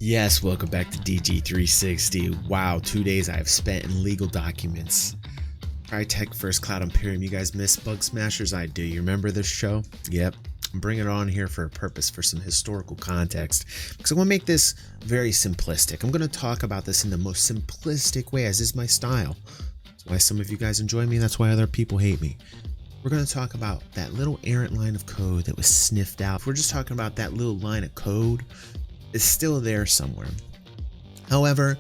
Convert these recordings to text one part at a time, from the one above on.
Yes, welcome back to DG360. Wow, 2 days I have spent in legal documents. Crytek First Cloud Imperium. You guys miss Bug Smashers? I do. You remember this show? Yep. I'm bringing it on here for a purpose, for some historical context, because I want to make this very simplistic. I'm going to talk about this in the most simplistic way, as is my style. That's why some of you guys enjoy me. That's why other people hate me. We're going to talk about that little errant line of code that was sniffed out. If we're just talking about that little line of code, it's still there somewhere. However,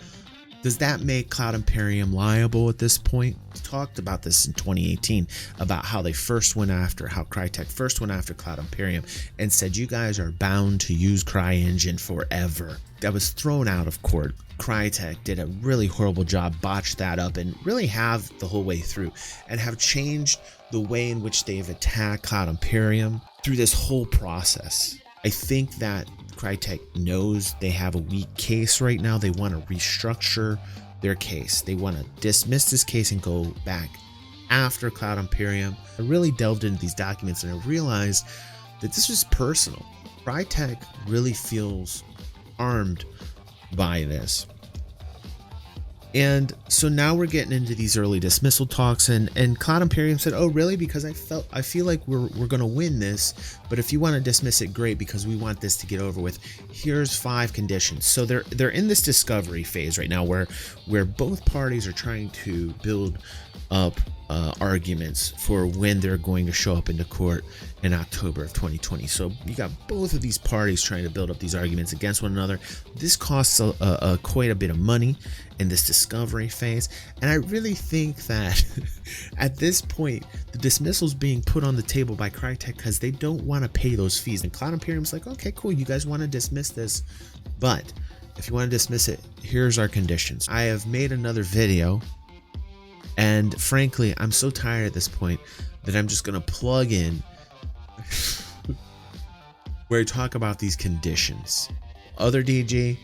does that make Cloud Imperium liable at this point? We talked about this in 2018, about how they first went after, how Crytek first went after Cloud Imperium and said, you guys are bound to use CryEngine forever. That was thrown out of court. Crytek did a really horrible job, botched that up, and really have the whole way through, and have changed the way in which they've attacked Cloud Imperium through this whole process. I think that Crytek knows they have a weak case right now. They want to restructure their case. They want to dismiss this case and go back after Cloud Imperium. I really delved into these documents and I realized that this was personal. Crytek really feels harmed by this. And so now we're getting into these early dismissal talks, and Cloud Imperium said, oh really, because I feel like we're gonna win this, but if you want to dismiss it, great, because we want this to get over with. Here's 5 conditions. So they're in this discovery phase right now where both parties are trying to build up arguments for when they're going to show up into court in October of 2020. So you got both of these parties trying to build up these arguments against one another. This costs quite a bit of money in this discovery phase, and I really think that at this point the dismissal's being put on the table by Crytek because they don't want to pay those fees, and Cloud Imperium's like, okay, cool, you guys want to dismiss this, but if you want to dismiss it, here's our conditions. I have made another video, and frankly, I'm so tired at this point that I'm just going to plug in where I talk about these conditions. Other DG,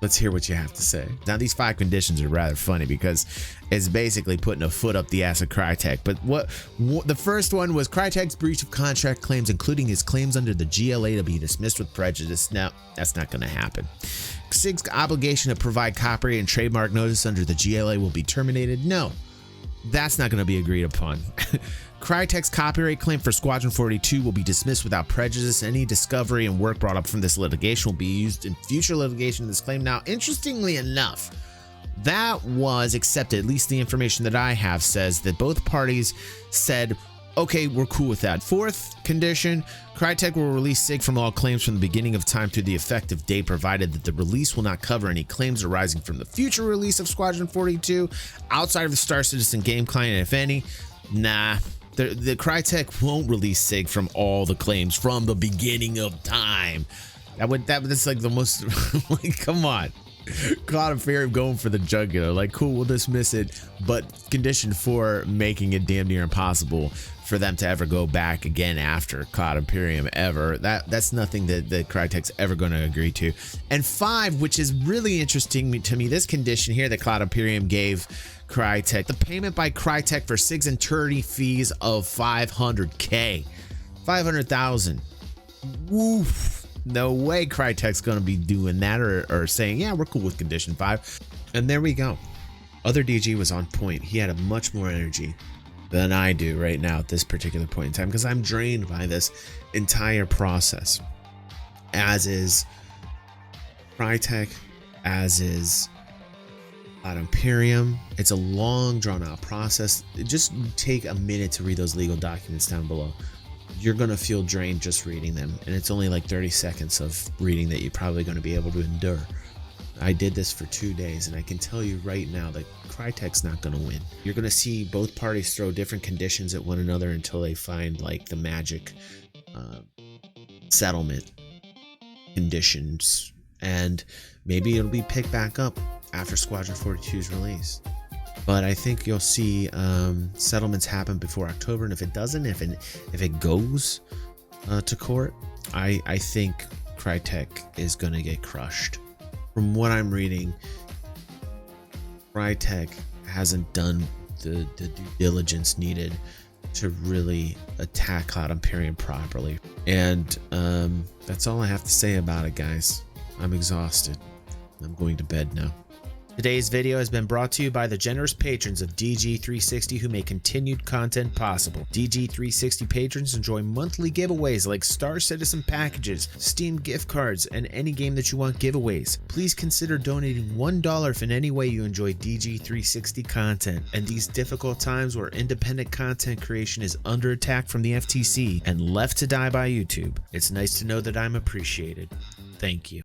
let's hear what you have to say. Now, these 5 conditions are rather funny because it's basically putting a foot up the ass of Crytek. But what the first one was Crytek's breach of contract claims, including his claims under the GLA, to be dismissed with prejudice. No, that's not going to happen. CIG's obligation to provide copyright and trademark notice under the GLA will be terminated. No, that's not going to be agreed upon. Crytek's copyright claim for Squadron 42 will be dismissed without prejudice. Any discovery and work brought up from this litigation will be used in future litigation of this claim. Now, interestingly enough, that was accepted. At least the information that I have says that both parties said, okay, we're cool with that. 4th condition, Crytek will release CIG from all claims from the beginning of time through the effective date, provided that the release will not cover any claims arising from the future release of Squadron 42 outside of the Star Citizen game client, and if any, nah. The Crytek won't release CIG from all the claims from the beginning of time. That's like the most like, come on. Cloud Imperium going for the jugular, like, cool, we'll dismiss it, but condition 4 making it damn near impossible for them to ever go back again after Cloud Imperium ever. That's nothing that Crytek's ever going to agree to. And 5, which is really interesting to me, this condition here that Cloud Imperium gave Crytek, the payment by Crytek for CIG's attorney fees of $500K, 500,000. Woof. No way Crytek's going to be doing that or saying, yeah, we're cool with condition 5. And there we go. Other DG was on point. He had a much more energy than I do right now at this particular point in time, because I'm drained by this entire process, as is Crytek, as is Cloud Imperium. It's a long, drawn out process. Just take a minute to read those legal documents down below. You're going to feel drained just reading them, and it's only like 30 seconds of reading that you're probably going to be able to endure. I did this for 2 days, and I can tell you right now that Crytek's not going to win. You're going to see both parties throw different conditions at one another until they find like the magic settlement conditions, and maybe it'll be picked back up after Squadron 42's release. But I think you'll see settlements happen before October, and if it doesn't, if it goes to court, I think Crytek is going to get crushed. From what I'm reading, Crytek hasn't done the due diligence needed to really attack Cloud Imperium properly. And that's all I have to say about it, guys. I'm exhausted. I'm going to bed now. Today's video has been brought to you by the generous patrons of DG360 who make continued content possible. DG360 patrons enjoy monthly giveaways like Star Citizen packages, Steam gift cards, and any game that you want giveaways. Please consider donating $1 if in any way you enjoy DG360 content. In these difficult times where independent content creation is under attack from the FTC and left to die by YouTube, it's nice to know that I'm appreciated. Thank you.